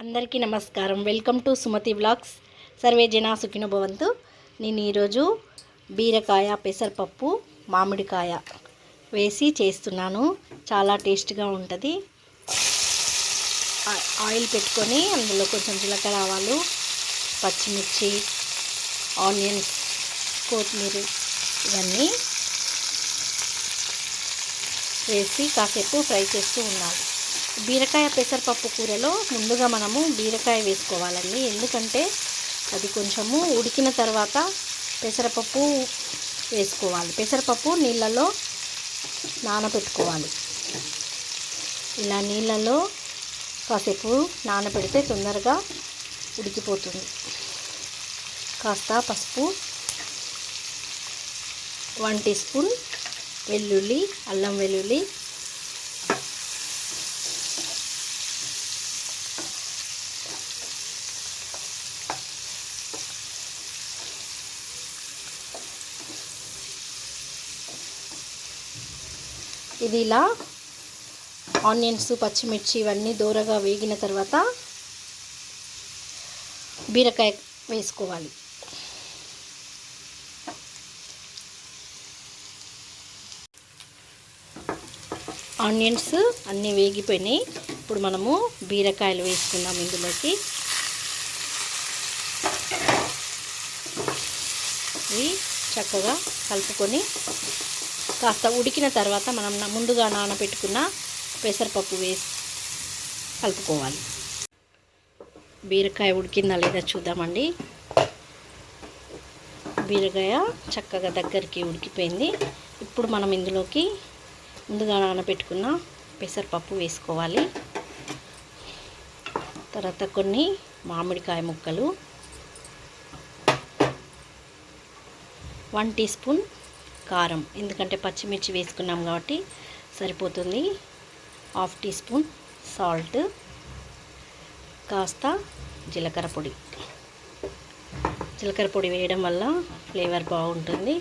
అందరికీ నమస్కారం. Welcome to Sumathi vlogs. సర్వే జనా సుఖినో భవంతు. నేను ఈరోజు బీరకాయ పెసరపప్పు మామిడికాయ వేసి చేస్తున్నాను. చాలా టేస్ట్గా ఉంటుంది. ఆయిల్ పెట్టుకొని అందులో కొంచెం జీలకర్ర ఆవాలు, పచ్చిమిర్చి, ఆనియన్స్, కొత్తిమీర ఇవన్నీ వేసి కాసేపు ఫ్రై చేస్తూ ఉండాలి. బీరకాయ పెసరపప్పు కూరలో ముందుగా మనము బీరకాయ వేసుకోవాలండి. ఎందుకంటే అది కొంచెము ఉడికిన తర్వాత పెసరపప్పు వేసుకోవాలి. పెసరపప్పు నీళ్ళలో నానబెట్టుకోవాలి. ఇలా నీళ్ళలో కాసేపు నానబెడితే తొందరగా ఉడికిపోతుంది. కాస్త పసుపు, 1 టీ స్పూన్ వెల్లుల్లి, అల్లం వెల్లుల్లి, ఇది ఇలా ఆనియన్స్, పచ్చిమిర్చి ఇవన్నీ దూరగా వేగిన తర్వాత బీరకాయ వేసుకోవాలి. ఆనియన్స్ అన్నీ వేగిపోయినాయి. ఇప్పుడు మనము బీరకాయలు వేసుకుందాం. ఇందులోకి ఇవి చక్కగా కలుపుకొని కాస్త ఉడికిన తర్వాత మనం ముందుగా నానబెట్టుకున్న పెసరపప్పు వేసి కలుపుకోవాలి. బీరకాయ ఉడికిందా లేదా చూద్దామండి. బీరకాయ చక్కగా దగ్గరికి ఉడికిపోయింది. ఇప్పుడు మనం ఇందులోకి ముందుగా నానబెట్టుకున్న పెసరపప్పు వేసుకోవాలి. తర్వాత కొన్ని మామిడికాయ ముక్కలు, 1 టీ స్పూన్ కారం, ఎందుకంటే పచ్చిమిర్చి వేసుకున్నాం కాబట్టి సరిపోతుంది. 1/2 టీ స్పూన్ సాల్ట్, కాస్త జీలకర్ర పొడి. జీలకర్ర పొడి వేయడం వల్ల ఫ్లేవర్ బాగుంటుంది.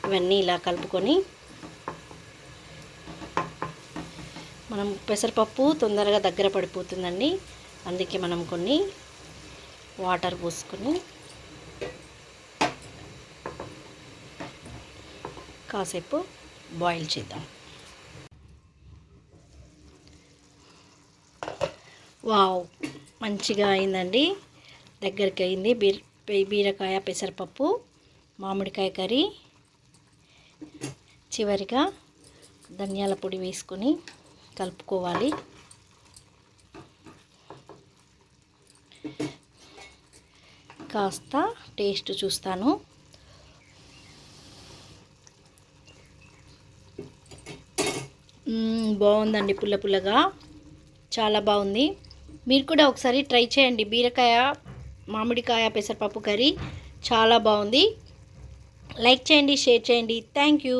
ఇవన్నీ ఇలా కలుపుకొని మనం పెసరపప్పు తొందరగా దగ్గర పడిపోతుందండి. అందుకే మనం కొన్ని వాటర్ పోసుకొని కాసేపు బాయిల్ చేద్దాం. వావ్, మంచిగా అయిందండి. దగ్గరికి అయింది బీరకాయ పెసరపప్పు మామిడికాయ కర్రీ. చివరిగా ధనియాల పొడి వేసుకొని కలుపుకోవాలి. కాస్త టేస్ట్ చూస్తాను. బాగుందండి, పుల్ల పుల్లగా చాలా బాగుంది. మీరు కూడా ఒకసారి ట్రై చేయండి. బీరకాయ మామిడికాయ పెసరపప్పు కర్రీ చాలా బాగుంది. లైక్ చేయండి, షేర్ చేయండి. Thank you.